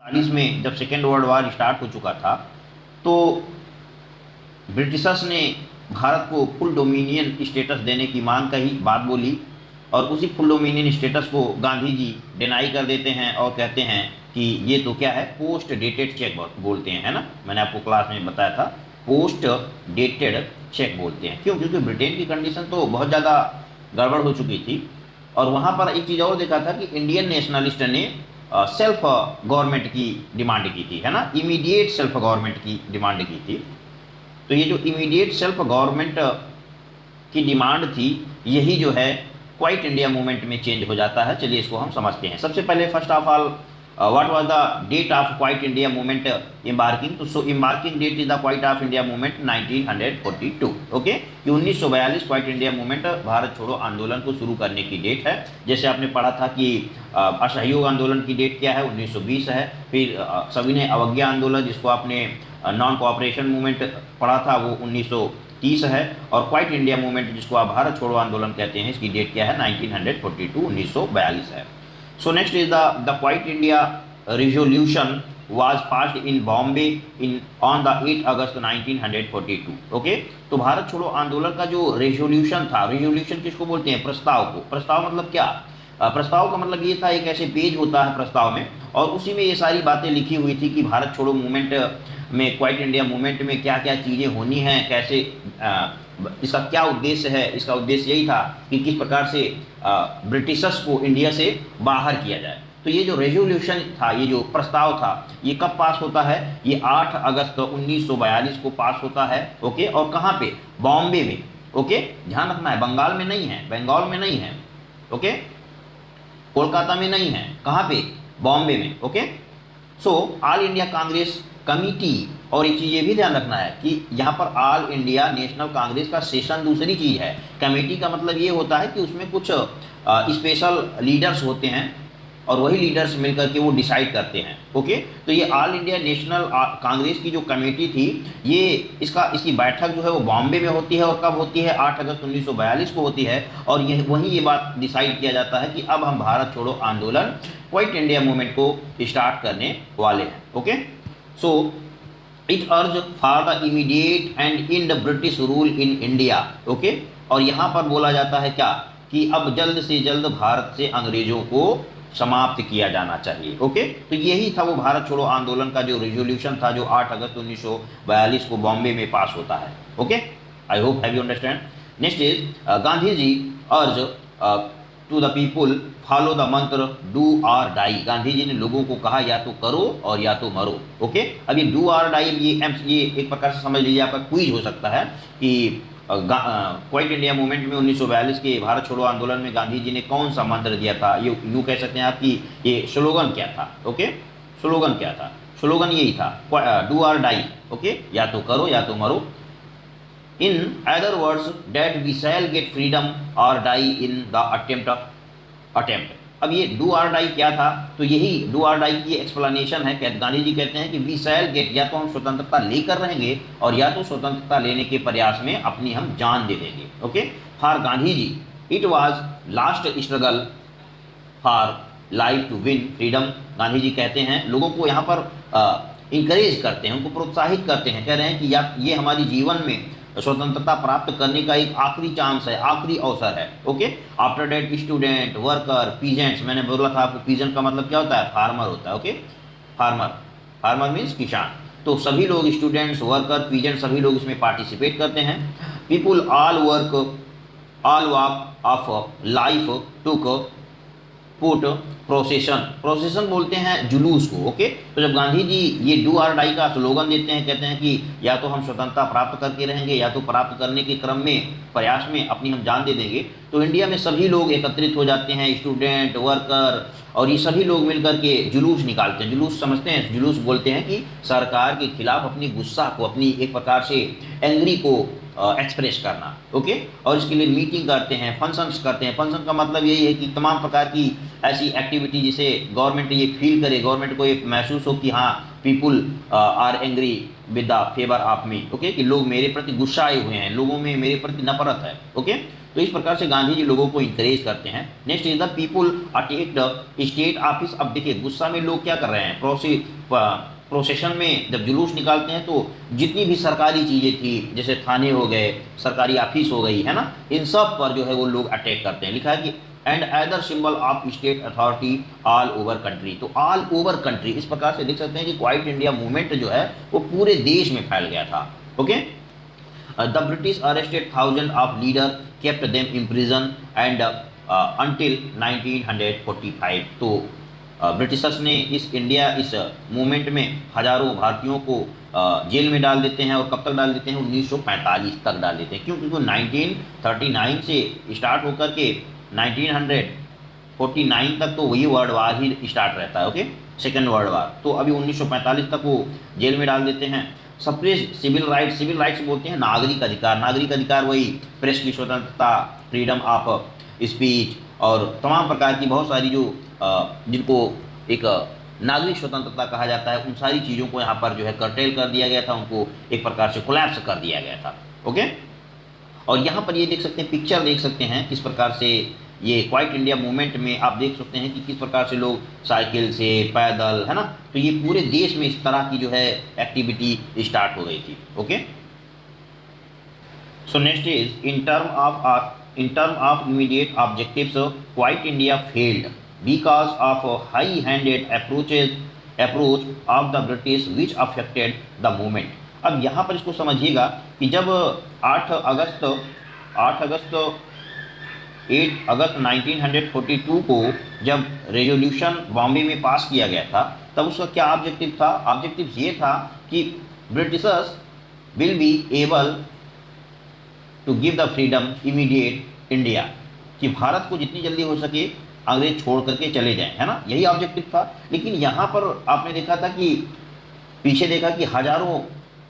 1940 में जब second world war start हो चुका था, तो ब्रिटिशर्स ने भारत को फुल डोमिनियन स्टेटस देने की मांग कही, बात बोली, और उसी फुल डोमिनियन स्टेटस को गांधी जी डिनाई कर देते हैं और कहते हैं कि ये तो क्या है, पोस्ट डेटेड चेक बोलते हैं, है ना। मैंने आपको क्लास में बताया था, पोस्ट डेटेड चेक बोलते हैं। क्यों? क्योंकि ब्रिटेन की कंडीशन तो बहुत ज़्यादा गड़बड़ हो चुकी थी, और वहाँ पर एक चीज़ और देखा था कि इंडियन नेशनलिस्ट ने सेल्फ गवर्नमेंट की डिमांड की थी, है ना, इमीडिएट सेल्फ गवर्नमेंट की डिमांड की थी। तो ये जो इमीडिएट सेल्फ गवर्नमेंट की डिमांड थी, यही जो है क्वाइट इंडिया मूवमेंट में चेंज हो जाता है। चलिए इसको हम समझते हैं। सबसे पहले first of all, what was the date of quit India movement embarking? तो so embarking date is the quit of India movement 1942। Okay, कि 1942 क्वाइट इंडिया मूवमेंट भारत छोड़ो आंदोलन को शुरू करने की डेट है। जैसे आपने पढ़ा था कि असहयोग आंदोलन की डेट क्या है, 1920 है। फिर सविनय अवज्ञा आंदोलन, जिसको आपने नॉन कोऑपरेशन मूवमेंट पढ़ा था, वो 1930 है। और क्वाइट इंडिया मूवमेंट, जिसको आप भारत छोड़ो आंदोलन कहते हैं, इसकी डेट क्या है, 1942, 1942 है। So next is the quit India resolution was passed in Bombay on the 8 August 1942। Okay, तो भारत छोड़ो आंदोलन का जो रेजोल्यूशन था, रेजोल्यूशन किसको बोलते हैं, प्रस्ताव को। प्रस्ताव मतलब क्या? प्रस्ताव का मतलब ये था, एक ऐसे पेज होता है प्रस्ताव में, और उसी में ये सारी बातें लिखी हुई थी कि भारत छोड़ो मूवमेंट में, क्वाइट इंडिया मूवमेंट में क्या क्या चीज़ें होनी हैं, कैसे इसका क्या उद्देश्य है। इसका उद्देश्य यही था कि किस प्रकार से ब्रिटिशर्स को इंडिया से बाहर किया जाए। तो ये जो रेजोल्यूशन था, ये जो प्रस्ताव था, ये कब पास होता है? ये 8 अगस्त 1942 को पास होता है। ओके, और कहाँ पे? बॉम्बे में। ओके, ध्यान रखना है, बंगाल में नहीं है, बंगाल में नहीं है। ओके, कोलकाता में नहीं है, कहाँ पे? बॉम्बे में। Okay, so all India Congress committee, और एक चीज़ ये भी ध्यान रखना है कि यहाँ पर ऑल इंडिया नेशनल कांग्रेस का सेशन दूसरी चीज़ है। कमेटी का मतलब ये होता है कि उसमें कुछ स्पेशल लीडर्स होते हैं, और वही लीडर्स मिलकर के वो डिसाइड करते हैं। ओके, तो ये ऑल इंडिया नेशनल कांग्रेस की जो कमेटी थी, ये इसकी बैठक जो है वो बॉम्बे में होती है। और कब होती है? 8 अगस्त 1942 को होती है। और वहीं ये बात डिसाइड किया जाता है कि अब हम भारत छोड़ो आंदोलन, क्वाइट इंडिया मूवमेंट को स्टार्ट करने वाले हैं। Okay, so it urge for the immediate and in the British rule in India. Okay, और यहाँ पर बोला जाता है क्या, कि अब जल्द से जल्द भारत से अंग्रेजों को समाप्त किया जाना चाहिए। ओके, तो यही था वो भारत छोड़ो आंदोलन का जो रेजोल्यूशन था, जो 8 अगस्त 1942 को बॉम्बे में पास होता है। Okay, I hope have you understand. Next is Gandhi ji urge to the people follow the mantra do or die. Gandhi ji ने लोगों को कहा, या तो करो और या तो मरो। ओके, अब ये डू और डाई, ये एक प्रकार से समझ लीजिए, आपका क्विज हो सकता है कि क्वाइट इंडिया मूवमेंट में 1942 के भारत छोड़ो आंदोलन में गांधी जी ने कौन सा मंत्र दिया था। ये यूँ कह सकते हैं आप कि ये स्लोगन क्या था। ओके, स्लोगन क्या था? स्लोगन यही था, डू और डाई। ओके, या तो करो या तो मरो। In other words that we shall get freedom or die in the attempt. अब ये डू आर डाई क्या था? तो यही डू आर डाई की एक्सप्लेनेशन है। गांधी जी कहते हैं कि वी शैल गेट, या तो हम स्वतंत्रता लेकर रहेंगे, और या तो स्वतंत्रता लेने के प्रयास में अपनी हम जान दे देंगे। Okay, for Gandhi ji it was last struggle for life to win freedom. Gandhi ji कहते हैं, लोगों को यहाँ पर इंकरेज करते हैं, उनको प्रोत्साहित करते हैं, कह रहे हैं कि ये हमारी जीवन में स्वतंत्रता प्राप्त करने का एक आखिरी चांस है, आखिरी अवसर है। Okay, after that student, worker, peasants, मैंने बोला था आपको पीजेंट का मतलब क्या होता है? फार्मर होता है। ओके, फार्मर मीन्स किसान। तो सभी लोग, स्टूडेंट्स, वर्कर, पीजेंट, सभी लोग इसमें पार्टिसिपेट करते हैं। People all work, all walk of life took put procession बोलते हैं जुलूस को। ओके, तो जब गांधी जी ये डू आर डाई का स्लोगन देते हैं, कहते हैं कि या तो हम स्वतंत्रता प्राप्त करके रहेंगे, या तो प्राप्त करने के क्रम में, प्रयास में अपनी हम जान दे देंगे, तो इंडिया में सभी लोग एकत्रित हो जाते हैं, स्टूडेंट, वर्कर, और ये सभी लोग मिलकर के जुलूस निकालते हैं। जुलूस समझते हैं? जुलूस बोलते हैं कि सरकार के खिलाफ अपनी गुस्सा को, अपनी एक प्रकार से एंग्री को एक्सप्रेस करना। ओके, और इसके लिए मीटिंग करते हैं, फंक्शंस करते हैं। फंक्शन का मतलब यही है कि तमाम प्रकार की ऐसी एक्टिविटी जिसे गवर्नमेंट ये फील करे, गवर्नमेंट को ये महसूस हो कि हाँ, people are angry with the favour of me. Okay, कि लोग मेरे प्रति गुस्सा आए हुए हैं, लोगों में मेरे प्रति नफरत है। ओके, तो इस प्रकार से गांधी जी लोगों को इंकरेज करते हैं। Next is the people attack the state office. अब देखिए गुस्सा में लोग क्या कर रहे हैं, प्रोसेशन में जब जुलूस निकालते हैं तो जितनी भी सरकारी चीज़ें थी, जैसे थाने हो गए, सरकारी ऑफिस हो गई, है ना, इन सब पर जो है वो लोग अटैक करते हैं। लिखा है कि and other symbol of state authority all over country. तो ऑल ओवर कंट्री इस प्रकार से देख सकते हैं कि क्वाइट इंडिया मूवमेंट जो है वो पूरे देश में फैल गया था। Okay, the British arrested thousand of leader, kept them in prison and until 1945। तो ब्रिटिशर्स ने इस मूवमेंट में हजारों भारतीयों को जेल में डाल देते हैं, और कब तक डाल देते हैं, 1945 तक डाल देते हैं। क्यों? क्योंकि 1939 से स्टार्ट होकर के 1949 तक तो वही वर्ल्ड वार ही स्टार्ट रहता है। Okay, second world war. तो अभी 1945 तक वो जेल में डाल देते हैं। Suppress civil rights, civil rights बोलते हैं नागरिक अधिकार। नागरिक अधिकार वही प्रेस की स्वतंत्रता, फ्रीडम ऑफ स्पीच और तमाम प्रकार की बहुत सारी जो जिनको एक नागरिक स्वतंत्रता कहा जाता है, उन सारी चीज़ों को यहाँ पर जो है कर्टेल कर दिया गया था, उनको एक प्रकार से कोलैप्स कर दिया गया था। ओके, और यहाँ पर ये देख सकते हैं, पिक्चर देख सकते हैं किस प्रकार से ये क्वाइट इंडिया मूवमेंट में आप देख सकते हैं कि किस प्रकार से लोग साइकिल से, पैदल, है ना, तो ये पूरे देश में इस तरह की जो है एक्टिविटी स्टार्ट हो गई थी। Okay, so next is in term of immediate objectives, White India failed because of high-handed approach of the British which affected the movement। अब यहाँ पर इसको समझिएगा कि जब 8 अगस्त 1942 को जब रेजोल्यूशन बॉम्बे में पास किया गया था, तब उसका क्या ऑब्जेक्टिव था? ऑब्जेक्टिव ये था कि Britishers will be able to give the freedom immediate India, कि भारत को जितनी जल्दी हो सके अंग्रेज छोड़ करके चले जाएं, है ना, यही ऑब्जेक्टिव था। लेकिन यहाँ पर आपने देखा था कि पीछे देखा कि हजारों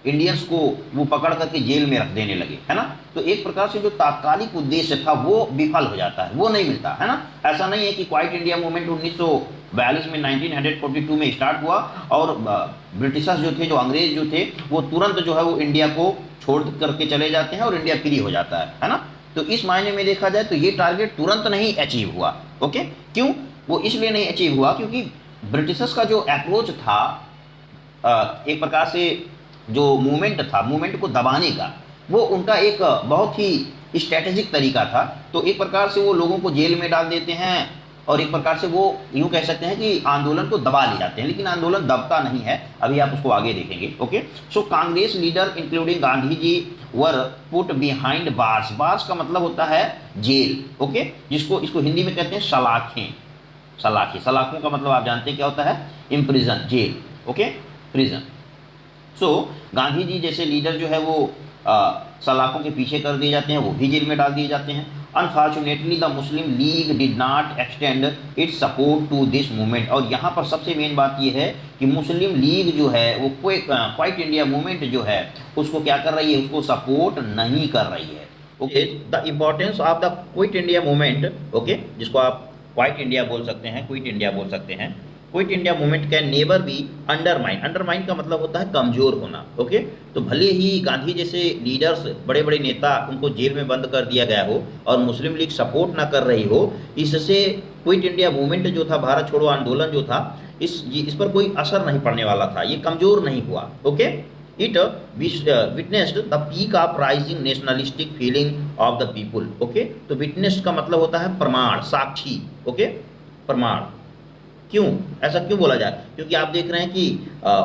इंडियंस को वो पकड़ करके जेल में रख देने लगे, है ना। तो एक प्रकार से जो तात्कालिक उद्देश्य था वो विफल हो जाता है, वो नहीं मिलता, है ना। ऐसा नहीं है कि क्वाइट इंडिया मूवमेंट 1942 में 1942 में स्टार्ट हुआ और ब्रिटिशर्स जो थे, जो अंग्रेज जो थे, वो तुरंत जो है वो इंडिया को छोड़ करके चले जाते हैं और इंडिया फ्री हो जाता है ना। तो इस मायने में देखा जाए तो ये टारगेट तुरंत नहीं अचीव हुआ। ओके, क्यों? वो इसलिए नहीं अचीव हुआ क्योंकि ब्रिटिशर्स का जो अप्रोच था, एक प्रकार से जो मूवमेंट था, मूवमेंट को दबाने का, वो उनका एक बहुत ही स्ट्रैटेजिक तरीका था। तो एक प्रकार से वो लोगों को जेल में डाल देते हैं और एक प्रकार से वो यूँ कह सकते हैं कि आंदोलन को दबा ले जाते हैं, लेकिन आंदोलन दबता नहीं है। अभी आप उसको आगे देखेंगे। Okay, so Congress leader including Gandhi ji were put behind bars. Bars का मतलब होता है जेल। ओके, इसको हिंदी में कहते हैं सलाखें। सलाखों का मतलब आप जानते हैं क्या होता है? Imprison, jail. Okay, prison. So Gandhi ji जैसे लीडर जो है वो सलाखों के पीछे कर दिए जाते हैं, वो भी जेल में डाल दिए जाते हैं। Unfortunately the Muslim League did not extend its support to this movement. और यहाँ पर सबसे मेन बात ये है कि मुस्लिम लीग जो है वो क्वाइट इंडिया मूवमेंट जो है उसको क्या कर रही है? उसको सपोर्ट नहीं कर रही है। Okay, the importance of the quit India movement, okay, जिसको आप क्वाइट इंडिया बोल सकते हैं, क्विट इंडिया बोल सकते हैं। Quit India movement can never be undermine. Undermine का मतलब होता है कमजोर होना। ओके, तो भले ही गांधी जैसे लीडर्स, बड़े बड़े नेता, उनको जेल में बंद कर दिया गया हो और मुस्लिम लीग सपोर्ट ना कर रही हो, इससे क्विट इंडिया मूवमेंट जो था, भारत छोड़ो आंदोलन जो था, इस पर कोई असर नहीं पड़ने वाला था, ये कमजोर नहीं हुआ। Okay, it witnessed the peak of rising nationalistic feeling of the people. Okay, तो विटनेस्ड का मतलब होता है प्रमाण, साक्षी। ओके, प्रमाण। क्यों ऐसा क्यों बोला जाए? क्योंकि आप देख रहे हैं कि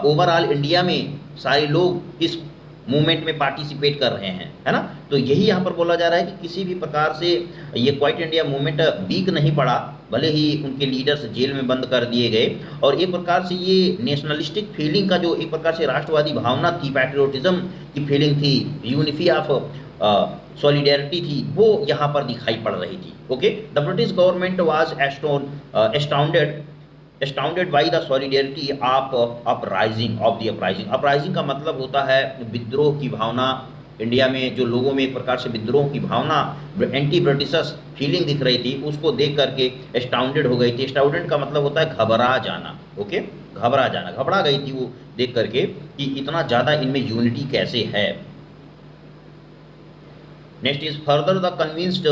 ओवरऑल इंडिया में सारे लोग इस मूवमेंट में पार्टिसिपेट कर रहे हैं, है ना। तो यही यहाँ पर बोला जा रहा है कि किसी भी प्रकार से ये क्वाइट इंडिया मूवमेंट वीक नहीं पड़ा, भले ही उनके लीडर्स जेल में बंद कर दिए गए। और एक प्रकार से ये नेशनलिस्टिक फीलिंग का जो एक प्रकार से राष्ट्रवादी भावना थी, पैट्रियोटिज्म की फीलिंग थी, यूनिटी ऑफ सॉलिडेरिटी थी, वो यहाँ पर दिखाई पड़ रही थी। Okay, the British government was astounded by the solidarity of uprising of the uprising। Uprising का मतलब होता है विद्रोह की भावना। इंडिया में जो लोगों में एक प्रकार से विद्रोह की भावना, एंटी ब्रिटिशर्स फीलिंग दिख रही थी, उसको देख करके एस्टाउंडेड हो गई थी। एस्टाउंडेड का मतलब होता है घबरा जाना। ओके, घबरा जाना, घबरा गई थी वो देख करके कि इतना ज़्यादा इनमें यूनिटी कैसे है। Next is further the convinced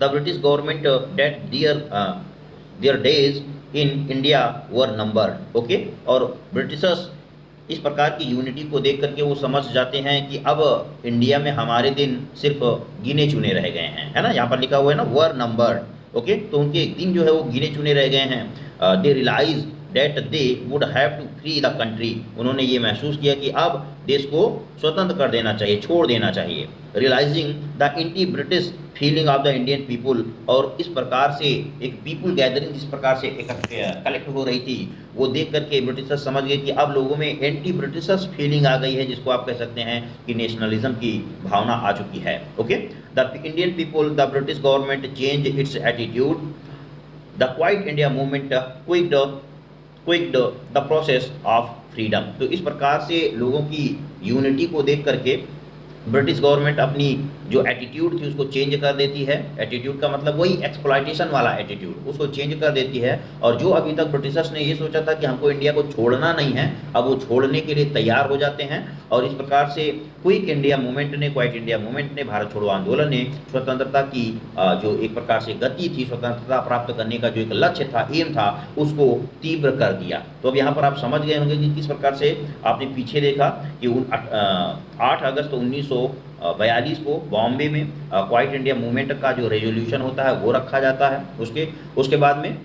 the British government that their days in India were numbered. Okay, और ब्रिटिशर्स इस प्रकार की यूनिटी को देख करके वो समझ जाते हैं कि अब इंडिया में हमारे दिन सिर्फ गिने चुने रह गए हैं, है ना, यहाँ पर लिखा हुआ है ना वर नंबर्ड। ओके, तो उनके दिन जो है वो गिने चुने रह गए हैं। They realise that they would have to free the country, उन्होंने ये महसूस किया कि अब देश को स्वतंत्र कर देना चाहिए, छोड़ देना चाहिए। Realising the anti British feeling of the Indian people, और इस प्रकार से एक पीपुल गैदरिंग जिस प्रकार से कलेक्ट हो रही थी, वो देख करके ब्रिटिशर्स समझ गए कि अब लोगों में एंटी ब्रिटिशर्स फीलिंग आ गई है, जिसको आप कह सकते हैं कि नेशनलिज्म की भावना आ चुकी है। Okay, the Indian people, the British government change its attitude, the quit India movement quicked the process of freedom. तो इस प्रकार से लोगों की यूनिटी को देख करके ब्रिटिश गवर्नमेंट अपनी जो एटीट्यूड थी उसको चेंज कर देती है। एटीट्यूड का मतलब वही एक्सप्लॉइटेशन वाला एटीट्यूड, उसको चेंज कर देती है। और जो अभी तक ब्रिटिशर्स ने ये सोचा था कि हमको इंडिया को छोड़ना नहीं है, अब वो छोड़ने के लिए तैयार हो जाते हैं। और इस प्रकार से क्विक इंडिया मूवमेंट ने, क्वाइट इंडिया मूवमेंट ने, भारत छोड़ो आंदोलन ने स्वतंत्रता की जो एक प्रकार से गति थी, स्वतंत्रता प्राप्त करने का जो एक लक्ष्य था, एम था, उसको तीव्र कर दिया। तो अब यहाँ पर आप समझ गए होंगे कि किस प्रकार से आपने पीछे देखा कि 8 अगस्त 1942 को बॉम्बे में क्वाइट इंडिया मूवमेंट का जो रेजोल्यूशन होता है वो रखा जाता है। उसके बाद में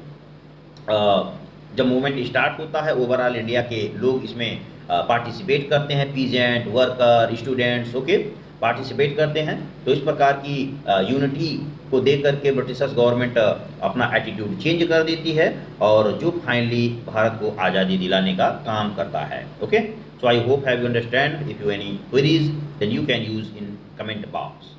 जब मूवमेंट स्टार्ट होता है, ओवरऑल इंडिया के लोग इसमें पार्टिसिपेट करते हैं, peasant, worker, students, okay, participate करते हैं। तो इस प्रकार की यूनिटी को देख करके ब्रिटिशर्स गवर्नमेंट अपना एटीट्यूड चेंज कर देती है, और जो फाइनली भारत को आज़ादी दिलाने का काम करता है। Okay, so I hope have you understand. If you any queries, then you can use in comment box.